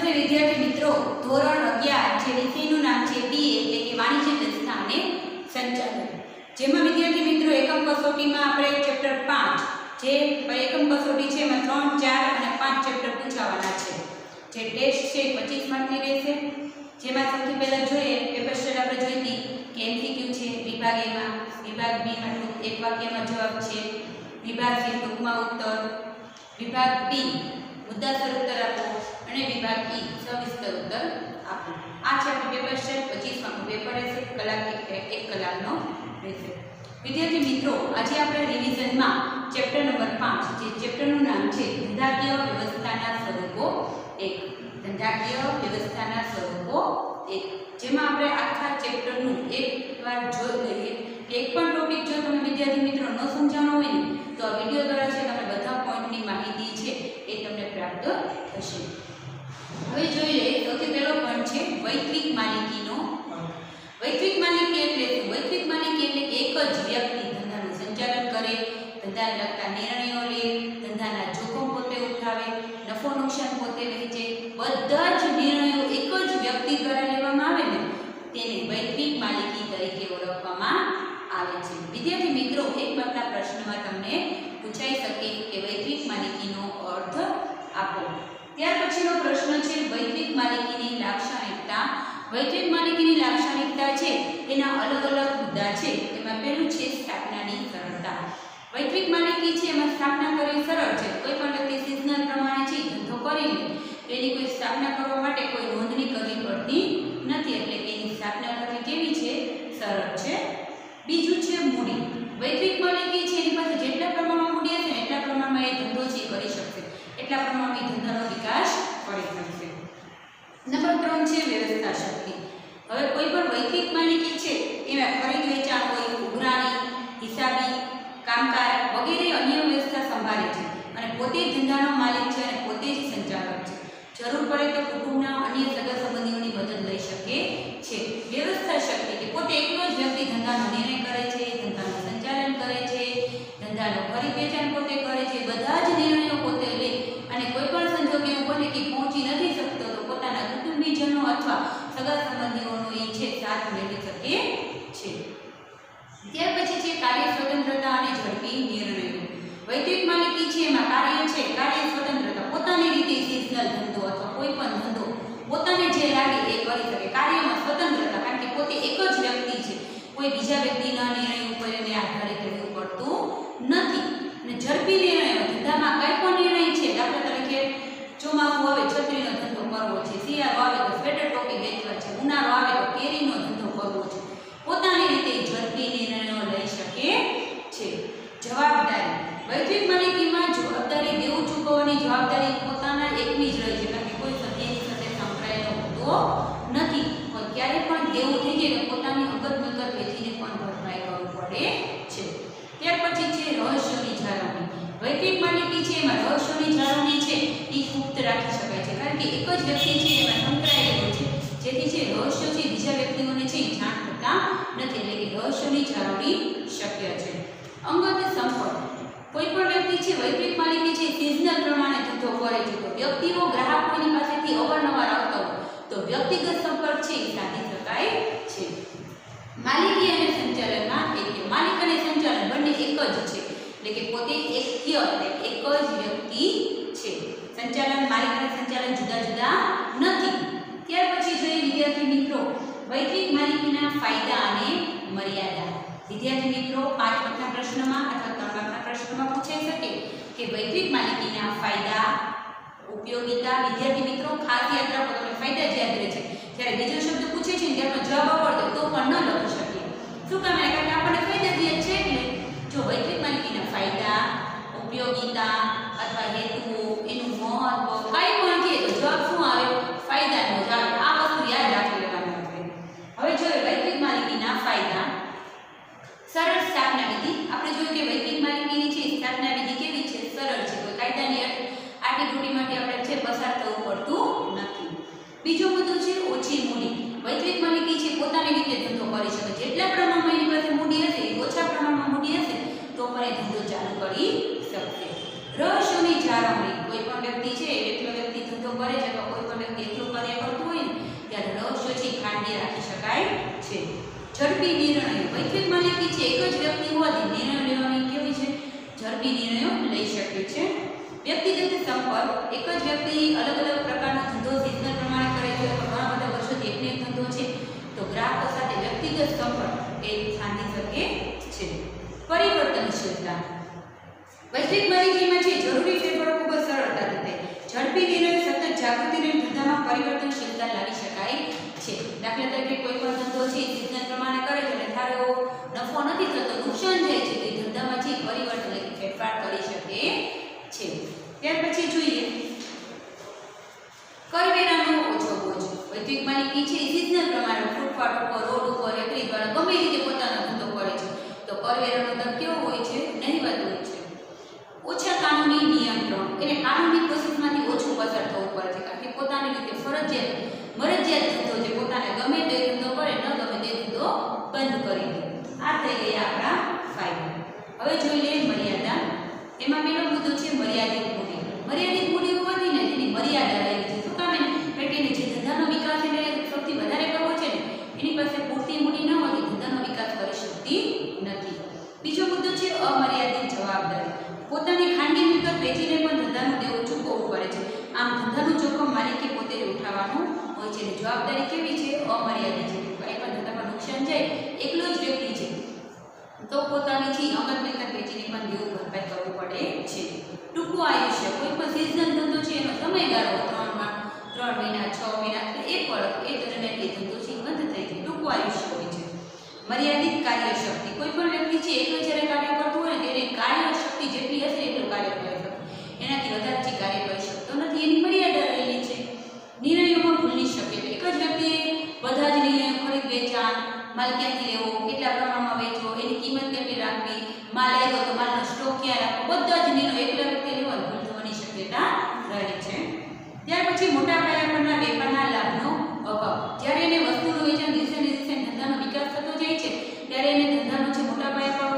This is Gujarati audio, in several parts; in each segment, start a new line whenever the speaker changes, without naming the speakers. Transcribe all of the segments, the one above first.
નમસ્તે વિદ્યાર્થી મિત્રો, ધોરણ 11 જે વિષયનું નામ છે BA એટલે કે વાણિજ્ય વ્યવસ્થા અને સંચાલન, જેમાં વિદ્યાર્થી મિત્રો એકમ કસોટીમાં આપણે ચેપ્ટર 5 જે એકમ કસોટી છે એમાં 3, 4 અને 5 ચેપ્ટર પૂછાવાના છે. જે ટેસ્ટ છે 25 માર્કની રહેશે. જેમાં સૌથી પહેલા જોઈએ પેપર સ્ટેટ આપણે જોઈ હતી કે MCQ છે વિભાગ A માં, વિભાગ B માં એક વાક્યમાં જવાબ છે, વિભાગ C ટૂંકમાં ઉત્તર, વિભાગ B મુદ્દાસર ઉત્તર આપો અને વિભાગ E સવિસ્તર ઉત્તર આપો. આ છે આપણું પેપર સ્ટેટ. 25 માર્કનું પેપર રહેશે, કલાક 1 કલાકનો રહેશે. વિદ્યાર્થી મિત્રો, આજે આપણે રિવિઝનમાં ચેપ્ટર નંબર 5 જે ચેપ્ટરનું નામ છે ધંધાકીય વ્યવસ્થાના સ્વરૂપો 1. ધંધાકીય વ્યવસ્થાના સ્વરૂપો 1, જેમાં આપણે આખા ચેપ્ટરનું એકવાર જોઈ લઈએ. એક પણ ટોપિક જો તમે વિદ્યાર્થી મિત્રો ન સમજાણો હોય ને તો આ વિડિયો દ્વારા છે તમને બધા પોઈન્ટની માહિતી છે એ તમને પ્રાપ્ત થશે. હવે જોઈ લઈએ. સૌથી પહેલો પોઈન્ટ છે વૈશ્વિક માલિકીનો. વૈશ્વિક માલિકી એટલે શું? વૈશ્વિક માલિકી એટલે એક જ વ્યક્તિ ધંધાનું સંચાલન કરે, ધંધાને લગતા નિર્ણયો લે, ધંધાના જોખમ પોતે ઉઠાવે, નફો નુકસાન પોતે વહેંચે, બધા જ નિર્ણયો એક જ વ્યક્તિ દ્વારા લેવામાં આવે ને તેને વૈશ્વિક માલિકી તરીકે ઓળખવામાં આવે છે. વિદ્યાર્થી મિત્રો, એક માર્કના પ્રશ્નમાં તમને પૂછાઈ શકે કે વૈશ્વિક માલિકીનો અર્થ આપો. ત્યાર પછીનો પ્રશ્ન છે વૈશ્વિક માલિકીની લાક્ષણિકતા. વૈશ્વિક માલિકીની લાક્ષણિકતા છે એના અલગ અલગ મુદ્દા છે. એમાં પહેલું છે સ્થાપનાની સરળતા. વૈશ્વિક માલિકી છે એમાં સ્થાપના કરવી સરળ છે. કોઈ પણ વ્યક્તિ સિઝનલ પ્રમાણે છે ધંધો કરી લે તેની કોઈ સ્થાપના કરવા માટે કોઈ નોંધણી કરવી પડતી નથી, એટલે કે એની સ્થાપના કરવી કેવી છે? સરળ છે. બીજું છે મૂડી. વૈશ્વિક માલિકી છે એની પાસે જેટલા પ્રમાણમાં મૂડી હશે એટલા પ્રમાણમાં એ ધંધો છે કરી શકશે, એટલા પ્રમાણમાં એ ધંધાનો વિકાસ કરી શકશે. નંબર 3 છે વ્યવસ્થા શક્તિ. હવે કોઈ પણ વૈશ્વિક માલિકી છે એમાં ખરીદ વેચાણ હોય, ઉઘરાણી, હિસાબી કામકાજ વગેરે અન્ય વ્યવસ્થા સંભાળે છે અને પોતે જ ધંધાનો માલિક છે અને પોતે જ સંચાલક છે. જરૂર પડે તો કુટુંબના અન્ય સગા સંબંધીઓની મદદ લઈ શકે છે. વ્યવસ્થા શક્તિ કે પોતે એકલો જ વ્યક્તિ ધંધાનો નિર્ણય કરે છે, ધંધાનું સંચાલન કરે છે, ધંધાનો ખરીદ વેચાણ પોતે કરે છે, બધા જ નિર્ણયો પોતે લે અને કોઈ પણ સંજોગ એવું બને કે પહોંચી નથી શકતો તો પોતાના કુટુંબીજનો અથવા સગા સંબંધીઓનો એ છે સાથ મેળવી શકે છે. ત્યાર પછી છે કાર્ય સ્વતંત્રતા અને ઝડપી નિર્ણયો. વૈશ્વિક માલિકી છે એમાં કાર્ય છે કાર્ય સ્વતંત્રતા. પોતાની રીતે સિઝનલ ધંધો અથવા કોઈ પણ ધંધો પોતાને જે લાગે એ કરી શકે. કાર્યમાં સ્વતંત્રતા, કારણ કે પોતે એક જ વ્યક્તિ છે, કોઈ બીજા વ્યક્તિના નિર્ણય ઉપર એને આધારિત રહેવું પડતું નથી. અને ઝડપી નિર્ણયો, ધંધામાં કંઈ પણ નિર્ણય છે, દાખલા તરીકે ચોમાસું આવે છત્રીનો ધંધો કરવો છે, શિયાળો આવે તો સ્વેટર ટોપી વેચવા છે, ઉનાળો આવે તો કેરીનો ધંધો કરવો છે, પોતાની રીતે ઝડપી નિર્ણયો લઈ શકે છે. જવાબદારી. વૈશ્વિક માલિકીમાં જવાબદારી દેવું ચૂકવવાની જવાબદારી પોતાના એકની જ રહે છે, કારણ કે કોઈ સત્યની સાથે સંકળાયેલો હોતો નથી. પણ ક્યારેય પણ દેવું થઈ જાય તો પોતાની અંગત મિલકત વેચીને પણ ભરપાઈ કરવું પડે છે. ત્યાર પછી છે રહસ્યોની જાળવણી. વૈશ્વિક માલિકી છે એમાં રહસ્યોની જાળવણી છે એ ગુપ્ત રાખી શકાય છે, કારણ કે એક જ વ્યક્તિ છે એમાં સંકળાયેલો છે, જેથી છે રહસ્યો છે બીજા વ્યક્તિઓને છે એ જાણ થતા નથી, એટલે કે રહસ્યોની જાળવણી શક્ય છે. અંગત સંપર્ક. કોઈ પણ વ્યક્તિ છે વૈશ્વિક માલિકી છે સિઝનલ પ્રમાણે ધંધો કરે છે તો વ્યક્તિઓ ગ્રાહકોની પાસેથી અવારનવાર આવતા હોય તો વ્યક્તિગત સંપર્ક છે એ સાધી શકાય છે. માલિકી અને સંચાલનમાં એટલે માલિક અને સંચાલન બંને એક જ છે, એટલે કે પોતે એક્ય એટલે એક જ વ્યક્તિ છે. સંચાલન, માલિક અને સંચાલન જુદા જુદા નથી. ત્યાર પછી જોઈએ વિદ્યાર્થી મિત્રો વૈશ્વિક માલિકીના ફાયદા અને મર્યાદા. વિદ્યાર્થી મિત્રો 5 માર્કના પ્રશ્નમાં અથવા 3 માર્કના પ્રશ્નમાં પૂછાઈ શકે કે વૈશ્વિક માલિકીના ફાયદા, ઉપયોગિતા. વિદ્યાર્થી મિત્રો ખાસ યાદ રાખો, તમને ફાયદા જ યાદ રહે છે, જ્યારે બીજો શબ્દ પૂછે છે ને ત્યારનો જવાબ આવડતો તો પણ ન લખી શકીએ. શું કામ? કારણ કે આપણને ફાયદા જ છે. એટલે જો વૈશ્વિક માલિકીના ફાયદા, ઉપયોગિતા અથવા હેતુઓ, એનું મહત્વ કાંઈ પણ કહે તો જવાબ શું આવે? ફાયદાનો જ આવે. આ વસ્તુ યાદ રાખી લેવાની આપણે. હવે જોઈએ વૈશ્વિક માલિકીના ફાયદા. સરળ સ્થાપના વિધિ. આપણે જોયું કે વૈશ્વિક માલિકીની છે સ્થાપના વિધિ કેવી છે? સરળ છે. કોઈ કાયદાની આટીતૂટીમાંથી આપણે છે પસાર થવું પડતું નથી. બીજો મુદ્દો છે ઓછી મૂડી. વૈશ્વિક માલિકી છે પોતાની રીતે ધંધો કરી શકે. જેટલા પ્રમાણમાં એની પાસે મૂડી હશે, ઓછા પ્રમાણમાં મૂડી હશે તો પણ એ ધંધો ચાલુ કરી શકશે. રહસ્યોની જાળવણી. કોઈ પણ વ્યક્તિ છે એકલો વ્યક્તિ ધંધો કરે છે તો કોઈ પણ વ્યક્તિ એકલો ધ્યાને રાખી શકાય છે. ઝડપી નિર્ણયો. વૈશ્વિક માલિકી છે એક જ વ્યક્તિ હોવાથી નિર્ણય લેવાની કેવી છે? ઝડપી નિર્ણયો લઈ શકે છે. વ્યક્તિગત સંપર્ક. એક જ વ્યક્તિ અલગ અલગ પ્રકારનો ધંધો સિઝન પ્રમાણે કરે છે અથવા ઘણા બધા વર્ષોથી એકને એક ધંધો છે તો ગ્રાહકો સાથે વ્યક્તિગત સંપર્ક એ સાધી શકે છે. પરિવર્તનશીલતા. વૈશ્વિક માલિકીમાં છે જરૂરી ફેરફારો ખૂબ જ સરળતાથી થાય. ઝડપી નિર્ણય સતત જાગૃતિને ધંધામાં પરિવર્તનશીલતા લાવી શકાય છે. દાખલા તરીકે કોઈ પણ ધંધો છે સિઝન પ્રમાણે કરે છે અને ધારો નફો નથી થતો, નુકસાન જાય છે તો એ ધંધામાં છે પરિવર્તન એટલે ફેરફાર કરી શકે છે. ત્યાર પછી જોઈએ કરવેરાનો ઓછો બોજ. વૈશ્વિક માલિકી છે સિઝન પ્રમાણે ફૂટપાથ ઉપર, રોડ ઉપર, રેકડી દ્વારા ગમે રીતે પોતાનો ધંધો કરે છે તો કરવેરાનો દર કેવો હોય છે? નહિવત હોય છે. ઓછા કાનૂની નિયંત્રણ. એટલે કાનૂની પ્રોસેસમાંથી ઓછું પસાર થવું પડે છે કારણ કે પોતાની રીતે મરજિયાત ધંધો છે, પોતાને ગમે તે ધંધો કરે, ન ગમે તે ધંધો બંધ કરી દે. આ થઈ ગયા આપણા ફાયદા. હવે જોઈ લઈએ મર્યાદા. એમાં પહેલો મુદ્દો છે મર્યાદિત મૂડી. મર્યાદિત મૂડી હોવાથી ને તેની મર્યાદા રહેલી છે. શું કામ? કારણ કે જે ધંધાનો વિકાસ એને સૌથી વધારે કરવો છે ને એની પાસે પૂરતી મૂડી ન હોવાથી ધંધાનો વિકાસ કરી શકતી નથી. બીજો મુદ્દો છે અમર્યાદિત જવાબદારી. પોતાની ખાનગી મિલકત વેચીને પણ ધંધાનું દેવું ચૂકવવું પડે છે. આમ ધંધાનું જોખમ માલિકે પોતે જ ઉઠાવવાનું હોય છે. જવાબદારી કેવી છે? અમર્યાદિત છે. કંઈ પણ ધંધામાં નુકસાન જાય એકલો જ વ્યક્તિ છે તો પોતાની છે અંગત મિલકત વેચીને પણ દેવું ભરપાઈ કરવું પડે છે. ટૂંકું આયુષ્ય. કોઈ પણ સિઝન ધંધો છે એનો સમયગાળો 3 મહિના 6 મહિના એક વર્ષ એ દરમિયાન એ ધંધો છે બંધ થઈ જાય. ટૂંકું આયુષ્ય હોય છે. મર્યાદિત કાર્યશક્તિ. કોઈ પણ વ્યક્તિ છે એકલો જ્યારે કાર્ય કરતું હોય ને તેને કાર્યશક્તિ જેટલી હશે એટલું કાર્ય કરી શકે. એનાથી વધારે છે કાર્ય કરી શકતો નથી. એની મર્યાદા રહેલી છે. નિર્ણયોમાં ભૂલની શક્યતા. એક જ વ્યક્તિએ બધા જ નિર્ણયો ખરીદ વેચાણ, માલ ક્યાંથી લેવો, કેટલા પ્રમાણમાં વેચવો, એની કિંમત કેટલી રાખવી, માલ આવ્યો તો માલનો સ્ટોક ક્યાં રાખવો, બધા જ નિર્ણયો એકલા વ્યક્તિએ લેવા ભૂલ થવાની શક્યતા રહે છે. ત્યાર પછી મોટા પાયા પરના વેપારના લાભનો અભાવ. જ્યારે એને વસ્તુનું વેચાણ દિવસે ને દિવસે ધંધાનો વિકાસ થતો જાય છે ત્યારે એને ધંધાનો જે મોટા પાયા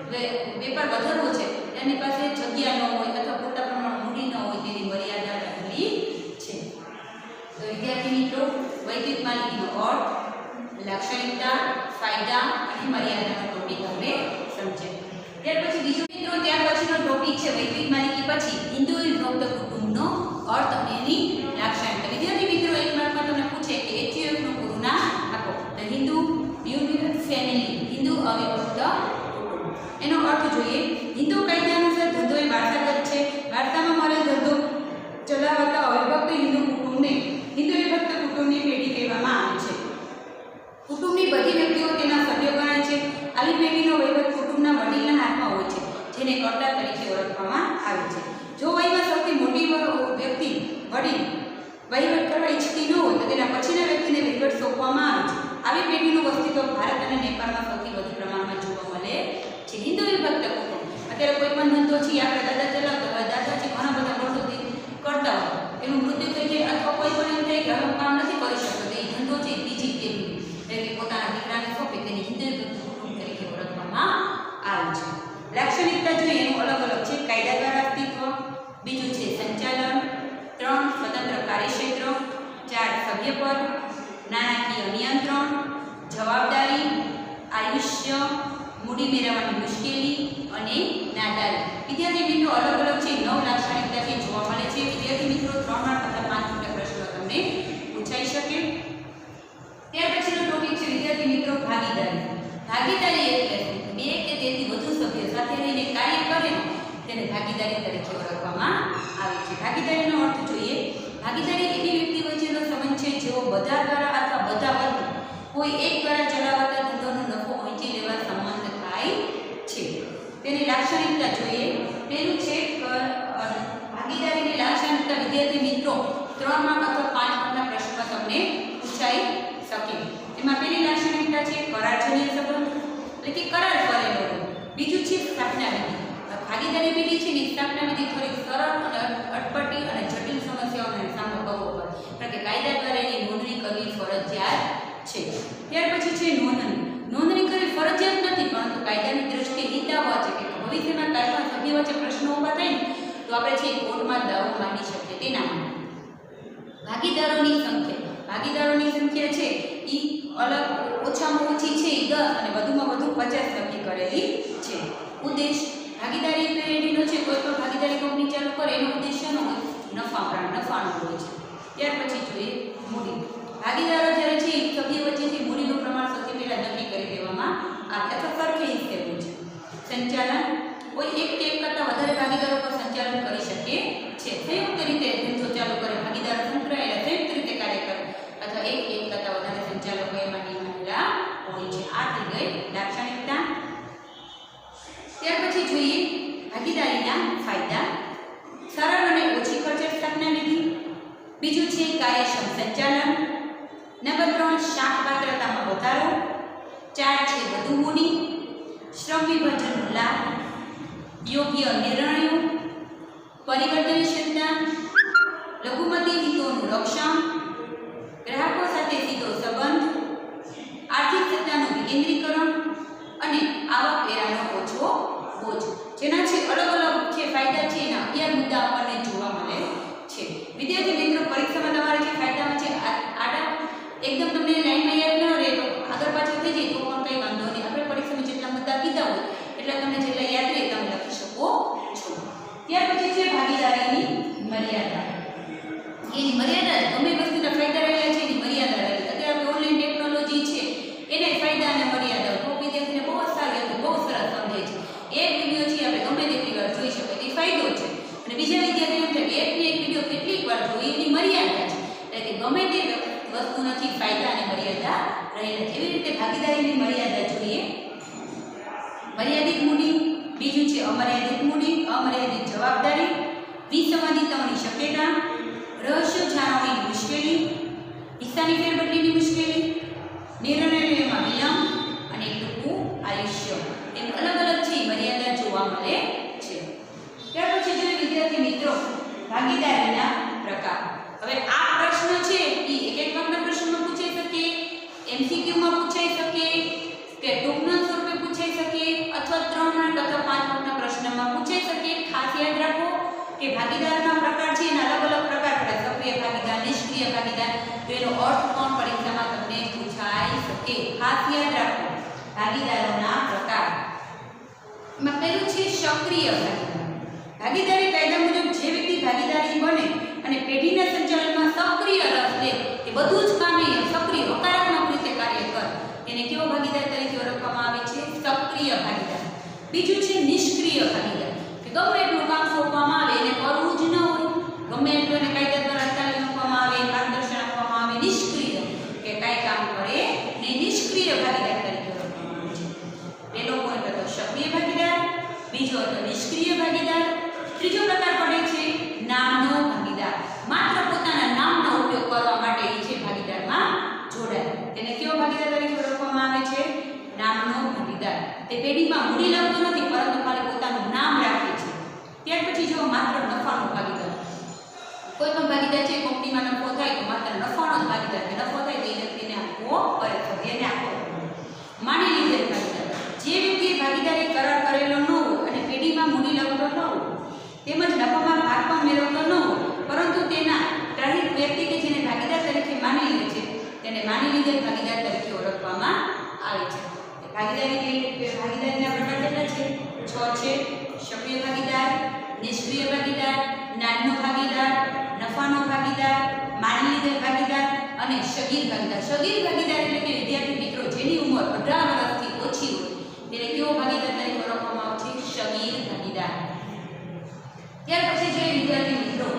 પર વેપાર વધારવો છે એની પાસે જગ્યા ન હોય અથવા પૂરતા પ્રમાણમાં મૂડી ન હોય તેની મર્યાદા રહેલી છે. તો વિદ્યાર્થી મિત્રો વૈશ્વિક માલિકીનો અર્થ, લાક્ષણિકતા, ફાયદા અને મર્યાદાનો ટોપિક આપણે સમજ્યા. ત્યાર પછી બીજો મિત્રો ત્યાર પછીનો ટોપિક છે વૈશ્વિક માલિકી પછી હિન્દુ વિભક્ત કુટુંબનો અર્થ અને એની લાક્ષણિકતા. વિદ્યાર્થી મિત્રો એક માર્કમાં તમને પૂછે કે HUF નું પૂરું નામ આપો. તો હિન્દુ યુનિટ ફેમિલી, હિન્દુ અવિભક્ત કુટુંબ. એનો અર્થ જોઈએ. હિન્દુ કાયદા અનુસાર ધંધો એ વારસાગત છે. વારસામાં મળેલ ધંધો ચલાવતા અવિભક્ત હિન્દુ કુટુંબને હિન્દુ વિભક્ત કુટુંબની પેઢી કહેવામાં આવે છે. કુટુંબની બધી વ્યક્તિઓ તેના સભ્યો ગણાય છે. આવી પેઢીનો વહીવટ કુટુંબના વડીલના હાથમાં હોય છે જેને કર્તા તરીકે ઓળખવામાં આવે છે. જો વયમાં સૌથી મોટી વ્યક્તિ વડીલ વહીવટ કરવા ઈચ્છતી ન હોય તો તેના પછીના વ્યક્તિને વહીવટ સોંપવામાં આવે છે. આવી પેઢીનું અસ્તિત્વ ભારત અને નેપાળમાં સૌથી વધુ પ્રમાણમાં જોવા મળે છે. હિન્દુ વિભક્ત કુટુંબ. અત્યારે કોઈ પણ ધંધો છે આપણે દાદા ચલાવતા હોય, દાદા છે ઘણા બધા વર્ષોથી કરતા હોય, એનું મૃત્યુ થઈ જાય અથવા કોઈ પણ એમ થાય કે હવે કામ નથી કરી શકતો તો એ ધંધો છે બીજી પેઢી એટલે કે પોતાના દીકરાને સોંપે તેને હિન્દુ વિભક્ત કુટુંબ તરીકે ઓળખવામાં આવે છે. લાક્ષણિકતા જોઈએ એનું અલગ અલગ છે. કાયદા દ્વારા અસ્તિત્વ, બીજું છે સંચાલન, 3 સ્વતંત્ર કાર્યક્ષેત્ર, 4 સભ્યપદ, નાણાકીય નિયંત્રણ, જવાબદારી, આયુષ્ય, મૂડી મેળવવાની મુશ્કેલી અને નાદારી. વિદ્યાર્થી મિત્રો અલગ અલગ છે 9 લાક્ષણિકતા છે જોવા મળે છે. વિદ્યાર્થી મિત્રો 3 માર્ક અથવા 5 મોટા પ્રશ્નો તમને પૂછાઈ શકે. ત્યાર પછીનો ટોપિક છે વિદ્યાર્થી મિત્રો ભાગીદારી. ભાગીદારી એટલે બે કે તેથી વધુ સભ્યો સાથે રહીને કાર્ય કરે તેને ભાગીદારી તરીકે ઓળખવામાં આવે છે. ભાગીદારીનો અર્થ જોઈએ. ભાગીદારી એવી વ્યક્તિ વચ્ચેનો સંબંધ છે જેઓ બધા દ્વારા અથવા બધા વર્ગ કોઈ એક દ્વારા ચલાવતા ધંધોનો નફો વહેંચી લેવા સંબંધ થાય છે. તેની લાક્ષણિકતા જોઈએ. પહેલું છે ભાગીદારીની લાક્ષણિકતા વિદ્યાર્થી મિત્રો 3 માર્ક અથવા 5 માર્કના પ્રશ્નમાં તમને પૂછાઈ શકે. એમાં પહેલી લાક્ષણિકતા છે કરારજન્ય સંબંધ એટલે કે કરાર કરેલો હોય. બીજું છે સ્થાપના વિધિ. ભાગીદારી વિધિ છે ને સ્થાપના વિધિ થોડી સરળ અને અટપટી અને જટિલ સમસ્યાઓનો સામનો કરવો પડે કારણ કે કાયદા દ્વારા એની નોંધણી કરવી ફરજિયાત છે. ત્યાર પછી છે નોંધણી. નોંધણી કરવી ફરજિયાત નથી પરંતુ કાયદાની દ્રષ્ટિએ હિતાવહ છે કે ભવિષ્યમાં કાંઈ પણ સભ્ય વચ્ચે પ્રશ્નો ઊભા થાય ને તો આપણે છે કોર્ટમાં દાવો માંડી શકીએ. તેના માટે ભાગીદારોની સંખ્યા છે એ અલગ ઓછામાં ઓછી છે એ 10 અને વધુમાં વધુ 50 નક્કી કરેલી છે. ઉદ્દેશ ભાગીદારી પેઢીનો છે, કોઈ પણ ભાગીદારી કંપની ચાલુ કરે એનો ઉદ્દેશ શેનો હોય? નફાનો હોય છે. ત્યાર પછી જોઈએ મૂડી. ભાગીદારો જ્યારે છે સભ્ય વચ્ચેથી મૂડીનું પ્રમાણ સૌથી પહેલા નક્કી કરી દેવામાં આવે અથવા સરખી રીતે હોય છે. સંચાલન કોઈ એક કે એક કરતાં વધારે ભાગીદારો પર સંચાલન કરી શકે છે. સંયુક્ત રીતે ધંધો ચાલુ કરે, ભાગીદારો સંકળાયેલા સંયુક્ત રીતે કાર્ય કરે અથવા એક કરતાં વધારે સંચાલકો એમાં નિમાયેલા હોય છે. આ થઈ ગઈ લાક્ષણિકતા. ત્યાર પછી જોઈએ ભાગીદારીના ફાયદા. સરળ અને ઓછી ખર્ચે સ્થાપના વિધિ. બીજું છે કાર્યક્ષમ સંચાલન. નંબર 3 શાખપાત્રતામાં વધારો. 4 છે વધુ મૂડી. શ્રમ વિભાજનનો લાભ. યોગ્ય નિર્ણયો. પરિવર્તનશીલતા. લઘુમતી હિતોનું રક્ષણ. ગ્રાહકો સાથે સીધો સંબંધ. આર્થિક સત્તાનું વિકેન્દ્રીકરણ અને આવકવેરાનો ઓછો બોજ. જેના છે અલગ અલગ જે ફાયદા છે એના 11 મુદ્દા આપણને જોવા મળે છે. વિદ્યાર્થી મિત્રો, પરીક્ષામાં તમારે જે ફાયદામાં છે આડા એકદમ તમને લાઈનમાં યાદ ન રહે તો આગળ પાછળ થઈ જાય તો પણ કંઈ વાંધો નહીં. આપણે પરીક્ષામાં જેટલા મુદ્દા કીધા હોય એટલે તમને જેટલા યાદ રહે તમે લખી શકો છો. ત્યાર પછી છે ભાગીદારીની મર્યાદા. એની મર્યાદા ગમે વસ્તુના ફાયદા રહેલા છે એની મર્યાદા રહેલી. અત્યારે ઓનલાઈન ટેકનોલોજી છે એને ફાયદા અને મર્યાદા તો વિદ્યાર્થીને બહુ સારી હતી, બહુ સરસ સમજે છે. એક વિડીયો છે આપણે ગમે તેટલી વાર જોઈ શકાય એ ફાયદો છે અને બીજા વિદ્યાર્થીઓ એમ થાય કે એક વિડીયો કેટલીક વાર જોઈએ એની મર્યાદા છે. એટલે કે ગમે તે વસ્તુ નથી ફાયદા અને મર્યાદા રહેલા છે. એવી રીતે ભાગીદારીની મર્યાદા જોઈએ. મર્યાદિત મૂડી. બીજું છે અમર્યાદિત મૂડી, અમર્યાદિત જવાબદારી. વિસંવાદિતાઓની શક્યતા. રહસ્ય જાળવણીની મુશ્કેલી. હિસ્સાની ફેરબદલીની મુશ્કેલી. નિર્ણય લેવામાં વિલંબ અને ટૂંકું આયુષ્ય. એમ અલગ અલગ છે મર્યાદા જોવા મળે છે. ત્યાર પછી જોઈએ વિદ્યાર્થી મિત્રો ભાગીદારીના પ્રકાર. હવે આ પ્રશ્ન છે એ એક માર્કના પ્રશ્નમાં પૂછાઈ શકે, એમસીક્યુમાં પૂછાઈ શકે કે ટૂંકના સ્વરૂપે પૂછાઈ શકે અથવા 3 માર્ક અથવા 5 માર્કના પ્રશ્નમાં પૂછાઈ શકે. ખાસ યાદ રાખો કે ભાગીદારના પ્રકાર છે એના અલગ અલગ પ્રકાર પડે. સક્રિય ભાગીદાર, નિષ્ક્રિય ભાગીદાર. તો એનો અર્થ પણ પરીક્ષામાં તમને પૂછાઈ શકે. ખાસ યાદ રાખો ભાગીદારોના પ્રકાર. એમાં પહેલું છે સક્રિય ભાગીદાર. ભાગીદારી કાયદા મુજબ જે વ્યક્તિ ભાગીદારી બને અને પેઢીના સંચાલનમાં સક્રિય રસ લે તે બધું જ કામે સક્રિય હકારાત્મક રીતે કાર્ય કરે તેને કેવો ભાગીદાર તરીકે ઓળખવામાં આવે છે? સક્રિય ભાગીદાર. બીજું છે નિષ્ક્રિય ભાગીદાર કે ગમે એટલું કામ સોંપવામાં આવે એને કરવું જ ન હોય, ગમે એટલું એને કાયદા દ્વારા તાલીમ આપવામાં આવે, માર્ગદર્શન આપવામાં આવે. નિષ્ક્રિય કે કાંઈ કામ કરે નહીં, નિષ્ક્રિય ભાગીદાર તરીકે ઓળખવામાં આવે છે. પહેલો પોઈન્ટ હતો સક્રિય ભાગીદાર, બીજો હતો નિષ્ક્રિય ભાગીદાર. ત્રીજો પ્રકાર પડે છે નામનો ભાગીદાર. માત્ર પોતાના નામનો ઉપયોગ કરવા માટે એ છે ભાગીદારમાં જોડાય. તેને કેવો ભાગીદાર તરીકે ઓળખવામાં આવે છે? નામનો ભાગીદાર. તે પેઢીમાં મૂડી લાવતો નથી પરંતુ ખાલી પોતાનું નામ રાખે છે. ત્યાર પછી જો માત્ર નફાનો ભાગીદાર. કોઈ પણ ભાગીદાર છે કંપનીમાં નફો થાય તો માત્ર નફાનો જ ભાગીદાર કે નફો થાય તો એ વ્યક્તિને આપવો પડે, એને આપવો પડે. માની લીધેલ ભાગીદાર. જે વ્યક્તિએ ભાગીદારી કરાર કરેલો ન હોય અને પેઢીમાં મૂડી લાવતો ન હોય તેમજ નફામાં ભાગ પણ મેળવતો ન હોય પરંતુ તેના ત્રણિત વ્યક્તિ કે જેને ભાગીદાર તરીકે માની લે છે તેને માની લીધેલ ભાગીદાર તરીકે ઓળખવામાં આવે છે. ભાગીદારીના પ્રકાર કેટલા છે? 6 છે. સક્રિય ભાગીદાર, નિષ્ક્રિય ભાગીદાર, નામનો ભાગીદાર, નફાનો ભાગીદાર, માની લીધેલ ભાગીદાર અને સગીર ભાગીદાર. સગીર ભાગીદાર એટલે કે વિદ્યાર્થી મિત્રો જેની ઉંમર 18 વર્ષથી ઓછી હોય તેને કેવો ભાગીદાર તરીકે ઓળખવામાં આવે છે? સગીર ભાગીદાર. ત્યાર પછી જોઈએ વિદ્યાર્થી મિત્રો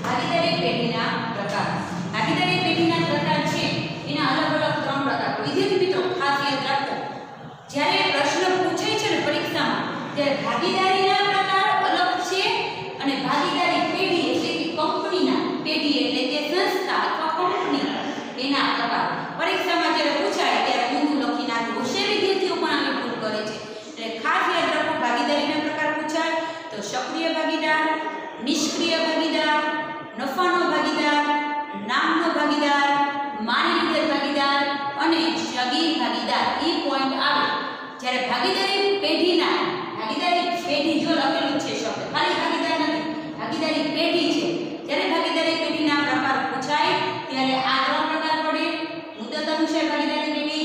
ભાગીદારી પેઢીના પ્રકાર. ભાગીદારી પેઢીના પ્રકાર છે એના અલગ અલગ 3 પ્રકાર. વિદ્યાર્થી મિત્રો ખાસ યાદ રાખો જ્યારે પ્રશ્ન પૂછાય છે ને પરીક્ષામાં ત્યારે ભાગીદારીના પ્રકાર અલગ છે અને ભાગીદારી પેઢી એટલે કે કંપનીના પેઢી એટલે કે સંસ્થા અથવા કંપની એના પ્રકાર પરીક્ષામાં જ્યારે પૂછાય ત્યારે ઊંધું લખી નાખવું. હોશિયાર વિદ્યાર્થીઓ પણ આવી ભૂલ કરે છે. એટલે ખાસ યાદ રાખો ભાગીદારીના પ્રકાર પૂછાય તો સક્રિય ભાગીદાર, નિષ્ક્રિય ભાગીદાર, નફાનો ભાગીદાર, નામનો ભાગીદાર, માની લીધેલ ભાગીદાર અને સગીર ભાગીદાર. એ પોઈન્ટ આવે જ્યારે ભાગીદારી પેઢી જો લખેલું છે શબ્દ ખાલી ભાગીદાર નથી, ભાગીદારી પેઢી છે. જ્યારે ભાગીદારી પેઢીના પ્રકાર પૂછાય ત્યારે આ 3 પ્રકાર પડે. મુદત અનુસાર ભાગીદારી પેઢી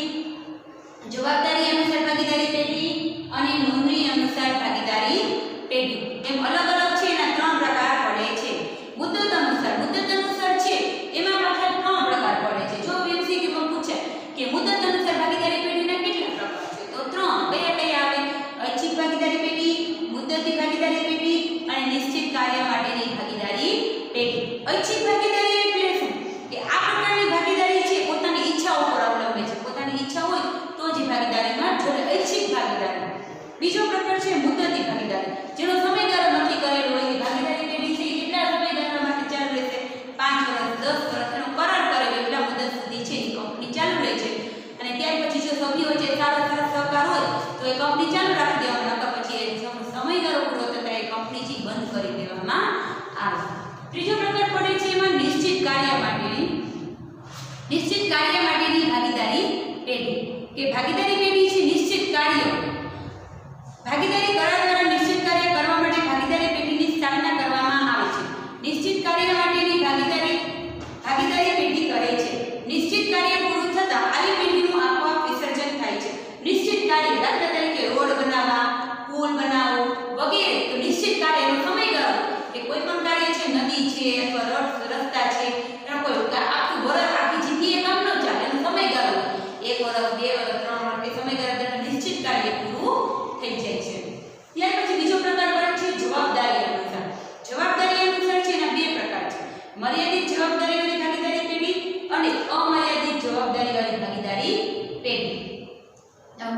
સભ્યો છે સારા સહકાર હોય તો એ કંપની ચાલુ રાખી દેવામાં, નકર પછી એ સમયગાળો પૂરો થતા એ કંપની છે બંધ કરી દેવામાં આવે. ત્રીજો પ્રકાર પડે છે એમાં નિશ્ચિત કાર્ય માટેની ભાગીદારી પેઢી. કે ભાગીદારી પેઢી છે નિશ્ચિત કાર્ય ભાગીદારી કરાર દ્વારા નિશ્ચિત કાર્ય કરવા માટે ભાગીદારી પેઢીની સ્થાપના કરવામાં આવે છે. નિશ્ચિત કાર્ય માટેની ભાગીદારી પેઢી કહે છે. નિશ્ચિત કાર્ય પૂરું થતાં આવી પેઢીનું આપોઆપ વિસર્જન થાય છે. નિશ્ચિત કાર્ય દાખલા તરીકે રોડ બનાવવા, પુલ બનાવવો વગેરે, તો નિશ્ચિત કાર્યનો સમયગાળો કે કોઈ પણ કાર્ય છે, નદી છે અથવા રસ્તા છે, એનો કોઈ આખું વર્ષ આખી જિંદગી એ કામ ન ચાલે, એનો સમયગાળો 1 વર્ષ 2 વર્ષ 3 વર્ષ એ સમયગાળા દરમિયાન નિશ્ચિત કાર્ય પૂરું થઈ જાય છે. ત્યાર પછી બીજો પ્રકાર પડે છે જવાબદારી અનુસાર. જવાબદારી અનુસાર છે એના બે પ્રકાર છે: મર્યાદિત જવાબદારીવાળી ભાગીદારી પેઢી અને અમર્યાદિત જવાબદારીવાળી ભાગીદારી પેઢી.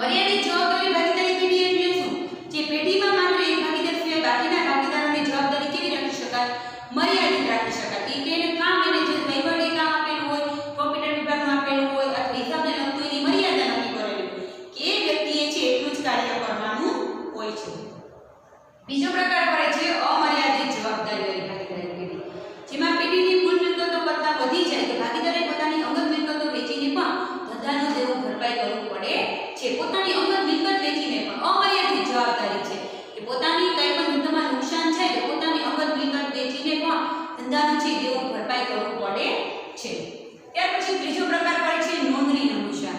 મર્યાદિત જવાબદારી ભાગીદારી પેઢી એટલે શું? જે પેઢીમાં માત્ર એક ભાગીદાર સિવાય બાકીના ભાગીદારોની જવાબદારી કેવી રાખી શકાય? મર્યાદિત રાખી શકાય. એ કે એને કામ, એને જે વહીવટી કામ આપેલું હોય, કોમ્પ્યુટર વિભાગમાં આપેલું હોય અથવા હિસાબને લગતું એની મર્યાદા નક્કી કરેલી કે એ વ્યક્તિએ છે એટલું જ કાર્ય કરવાનું હોય છે. બીજો પ્રકાર પડે છે અમર્યાદિત જવાબદારીવાળી ભાગીદારી પેઢી, જેમાં પેઢીની કુલ મિલકતો કરતાં વધી જાય તો ભાગીદારે પોતાની અંગત મિલકતો વેચીને પણ ધંધાનું દેવું ભરપાઈ કરવું પડે છે. પોતાની અંગત મિલકત વેચીને પણ અમર્યાદિત જવાબદારી છે કે પોતાની કંઈ પણ ધંધામાં નુકસાન થાય તો પોતાની અંગત મિલકત વેચીને પણ ધંધાનું છે દેવું ભરપાઈ કરવું પડે છે. ત્યાર પછી ત્રીજો પ્રકાર પડે છે નોંધણી અનુસાર.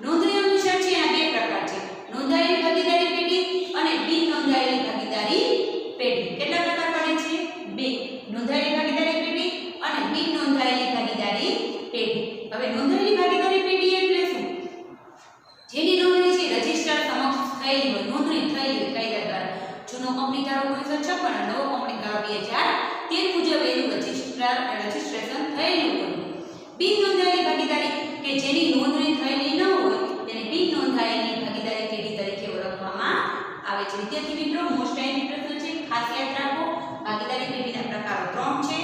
નોંધણી અનુસાર છે એના બે પ્રકાર છે: નોંધાયેલી ભાગીદારી પેઢી અને બિન નોંધાયેલી ભાગીદારી પેઢી. કેટલા પ્રકાર પડે છે? બે: નોંધાયેલી ભાગીદારી પેઢી અને બિન નોંધાયેલી ભાગીદારી પેઢી. હવે નોંધાયેલી ભાગીદારી પેઢી એટલે શું? જેની નોંધણી છે રજિસ્ટર સમક્ષ થયેલી હોય, નોંધણી થયેલી હોય કાયદા દ્વારા. જૂનો કંપની ધારો 1956 અને નવો કંપની ધારો 2013 મુજબ એનું રજિસ્ટ્રેશન થયેલું હોય. બિન નોંધાયેલી ભાગીદારી કે જેની નોંધણી થયેલી ન હોય તેને બિન નોંધાયેલી ભાગીદારી પેઢી તરીકે ઓળખવામાં આવે છે. વિદ્યાર્થી મિત્રો, મોસ્ટ ટાઈમ પ્રશ્ન છે, ખાસ યાદ રાખો. ભાગીદારી પેઢીના પ્રકારો 3 છે.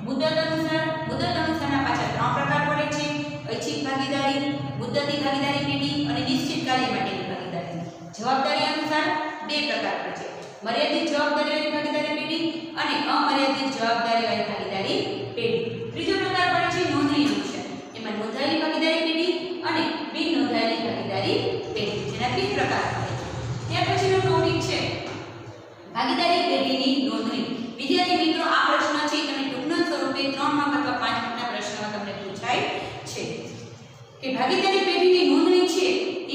મુદત અનુસારના પાછા 3 પ્રકાર પડે છે: ઐચ્છિક ભાગીદારી, મુદતી ભાગીદારી પેઢી અને નિશ્ચિત કાર્ય માટેની ભાગીદારી. જવાબદારી અનુસાર 2 પ્રકાર પડે છે: મર્યાદિત જવાબદારીવાળી ભાગીદારી પેઢી અને અમર્યાદિત જવાબદારીવાળી ભાગીદારી પેઢી. ત્રીજો પ્રકાર પડે છે નોંધણી અનુસાર. એમાં નોંધાયેલી ભાગીદારી પેઢી અને બિન નોંધાયેલી ભાગીદારી પેઢી, જેના 2 પ્રકાર પડે છે. ત્યાર પછીનો ટોપિક છે ભાગીદારી પેઢીની નોંધણી. વિદ્યાર્થી મિત્રો, આ પ્રશ્ન છે તમે ટૂંકના સ્વરૂપે 3 માર્ક અથવા 5 માર્કના પ્રશ્નમાં તમને પૂછાય છે કે ભાગીદારી પેઢીની નોંધણી છે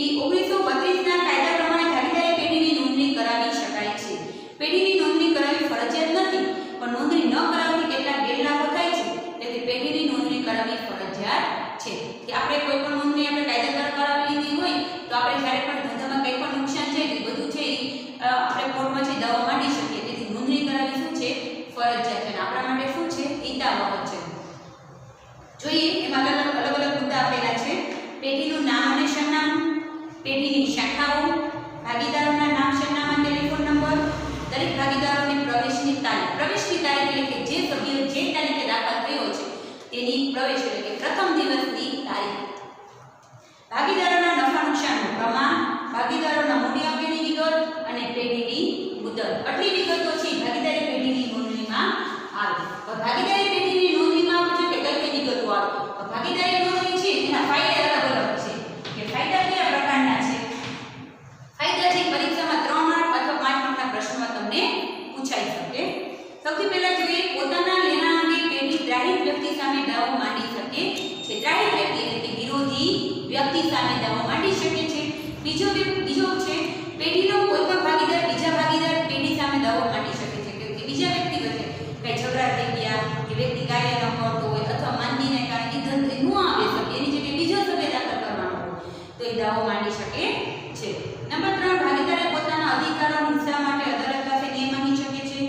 એ 1932ના કાયદા પ્રમાણે ભાગીદારી પેઢીની નોંધણી કરાવી શકાય છે. પેઢીની નોંધણી કરાવવી ફરજિયાત નથી, પણ નોંધણી ન કરાવવાથી કેટલાક ગેરલાભો થાય છે, તેથી પેઢીની નોંધણી કરાવવી ફરજિયાત છે. કે આપણે કોઈ પણ નોંધણી આપણે કાયદા દ્વારા કરાવી લીધી હોય તો આપણે જ્યારે પણ ધંધામાં કંઈ પણ નુકસાન છે તે બધું છે આપણે કોર્ટમાં છે દાવો માંડી શકીએ. તેથી નોંધણી કરાવવી શું છે? ફરજિયાત છે. આપણા માટે શું છે? હિતાવહ છે. જોઈએ એમાં અલગ અલગ મુદ્દા આપેલા છે: પેઢીનું નામ અને સરનામું, પેઢીની શાખાઓ, ભાગીદારોના નામ, સરનામા, ટેલિફોન નંબર, દરેક ભાગીદારોની પ્રવેશની તારીખ. પ્રવેશની તારીખ એટલે કે જે સભ્યો જે તારીખે દાખલ થયો છે તેની પ્રવેશ એટલે કે પ્રથમ દિવસની તારીખ. ભાગીદારોના નફા નુકસાનનું પ્રમાણ, ભાગીદારોના મૂડી અંગેની વિગત અને પેઢીની મુદત. આટલી વિગતો છે ભાગીદારી પેઢીની નોંધણીમાં આવે. ભાગીદારી પેઢીની નોંધણીમાં આપણે કે કઈ કઈ વિગતો આવે? ભાગીદારી નોંધણી છે એના ફાયદા અલગ અલગ છે. કે ફાયદા કયા પ્રકારના છે? ફાયદા છે પરીક્ષામાં 3 માર્ક અથવા 5 માર્કના પ્રશ્નમાં તમને પૂછાઈ શકે. સૌથી પહેલા જોઈએ પોતાના લેણા અંગે પેઢી ત્રાહિત વ્યક્તિ સામે દાવો માંડી શકે છે. ત્રાહિત વ્યક્તિ એટલે કે વિરોધી વ્યક્તિ સામે દાવો માંડી શકે છે. બીજો છે પેઢીનો કોઈ પણ ભાગીદાર બીજા ભાગીદાર પેઢી સામે દાવો માંડી શકે છે કે બીજા વ્યક્તિ વચ્ચે કઈ ઝઘડા થઈ ગયા કે વ્યક્તિ કાર્ય ન કરતો હોય અથવા માંદગીને કારણે ધંધે ન આવી શકે, એની જગ્યાએ બીજો સભ્ય દાખલ કરવાનો હોય તો એ દાવો માંડી શકે છે. નંબર 3, ભાગીદારે પોતાના અધિકારો હિસ્સા માટે અદાલત પાસે ન્યાય માંગી શકે છે.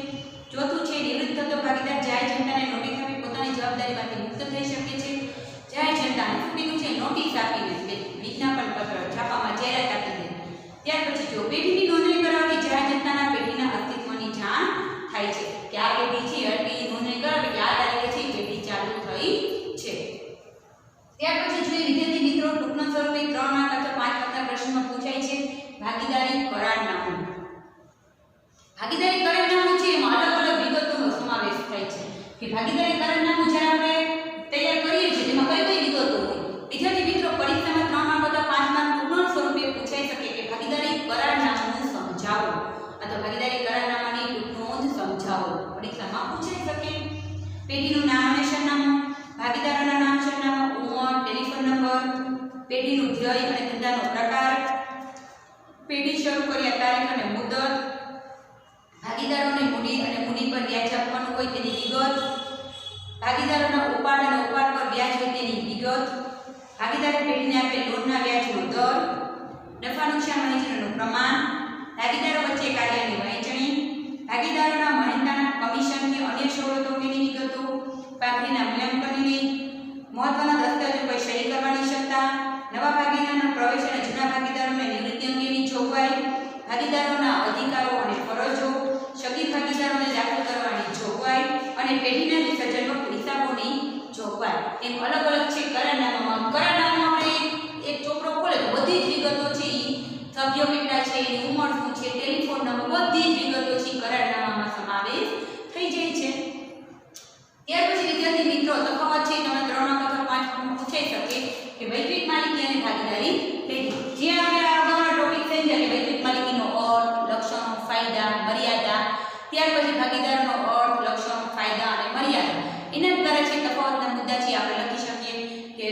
ચોથું છે નિવૃત્ત થતો ભાગીદાર જાહેર જનતાને નોટિસ આપી પોતાની જવાબદારીમાંથી મુક્ત થઈ શકે છે. જાહેર જનતાને શું કીધું છે? નોટિસ આપીને, વિજ્ઞાપન પત્ર છાપામાં જાહેરાત આપીને. ત્યાર પછી જો પેઢીની નોંધણી કરાવવાથી જાહેર જનતાના પેઢીના અસ્તિત્વની જાણ થાય છે કે આ પેઢી છે, પેઢી નોંધણી કરાવી કે આ તારીખે છે પેઢી ચાલુ થઈ છે. ત્યાર પછી જોઈએ વિદ્યાર્થી મિત્રો ટૂંકના સ્વરૂપે 3 માર્ક અથવા 5 ભાગીદારી કરારનામું જ્યારે આપણે તૈયાર કરીએ છીએ તેમાં કઈ કઈ વિગતો હોય? વિદ્યાર્થી મિત્રો, પરીક્ષામાં 3 માર્ક અથવા 5 માર્ક પૂર્ણ સ્વરૂપે પૂછાઈ શકે કે ભાગીદારી કરારનામું સમજાવો અથવા ભાગીદારી કરારનામાની ટૂંક નોંધ સમજાવો. પરીક્ષામાં પૂછાઈ શકે. પેઢીનું નામ અને સરનામું, ભાગીદારોના નામ, સરનામું, ઉંમર, ટેલિફોન નંબર, પેઢીનું ધ્યેય અને ધંધાનો પ્રકાર, પેઢી શરૂ કર્યા તારીખ અને મુદત, ભાગીદારોને મૂડી અને મૂડી પર વ્યાજ આપવાનું હોય તેની વિગત, ભાગીદારોના ઉપાડ અને ઉપાડ પર વ્યાજ હોય તેની વિગત, ભાગીદારી પેઢીને આપેલ લોનના વ્યાજનો દર, નફા નુકસાન વહેંચણીનું પ્રમાણ, ભાગીદારો વચ્ચે કાર્યની વહેંચણી, ભાગીદારોના મહેનતાના કમિશન કે અન્ય સવલતો અંગેની વિગતો, પાકડીના મૂલ્યાંકનની, મહત્વના દસ્તાવેજો પર સહી કરવાની સત્તા, નવા ભાગીદારોનો પ્રવેશ અને જૂના ભાગીદારોને નિવૃત્તિ અંગેની જોગવાઈ, ભાગીદારોના અધિકારો અને ફરજો, સગીર ભાગીદારોને દાખલ કરવાની જોગવાઈ અને પેઢીના વિસર્જન વખતે હિસાબોની જોગવાઈ. એમ અલગ અલગ છે કરારનામામાં. કરારનામામાં આપણે એક ચોપડો ખોલે તો બધી જ વિગતો છે, સભ્યો કેટલા છે, એની ઉંમર શું છે, ટેલિફોન નંબર, બધી જ વિગતો છે કરારનામામાં સમાવેશ થઈ જાય છે. ત્યાર પછી વિદ્યાર્થી મિત્રો, તફાવત છે તમે 3 માર્ક અથવા 5 માર્ક પૂછાઈ શકે કે વૈશ્વિક માલિકી અને ભાગીદારી પેઢી. જે આપણે આગળના ટોપિક થઈ જાય કે વૈશ્વિક માલિકીનો અર્થ, લક્ષણો, ફાયદા, મર્યાદા, ત્યાર પછી ભાગીદારોનો અર્થ, લક્ષણો, ફાયદા અને મર્યાદા. એના દ્વારા છે તફાવતના મુદ્દા છે આપણે લખી શકીએ કે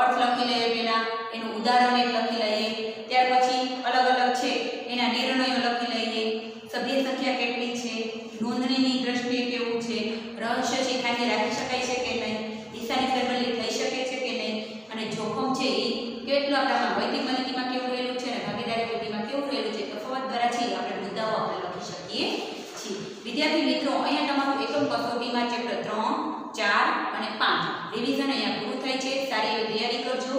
અર્થ લખી લઈએ, પહેલા એનું ઉદાહરણ એક લખી લઈએ, ત્યાર પછી અલગ અલગ છે એના નિર્ણયો લખી લઈએ, સભ્ય સંખ્યા કેટલી છે, નોંધણીની દ્રષ્ટિએ કેવું છે, રહસ્ય છે ખાલી રાખી શકાય છે કે નહીં, હિસ્સાની ફેરબદલી થઈ શકે છે કે નહીં, અને જોખમ છે એ કેટલું આપણામાં વૈશ્વિક માલિકીમાં કેવું રહેલું છે અને ભાગીદારી પેઢીમાં કેવું રહેલું છે. તફાવત દ્વારા છે આપણે મુદ્દાઓ આપણે લખી શકીએ છીએ. વિદ્યાર્થી મિત્રો, અહીંયા તમારું એકમ કસોટીમાં ચેપ્ટર 3, 4 અને 5 રિવિઝન અહીંયા પૂરું થાય છે. સારી એવી તૈયારી કરજો.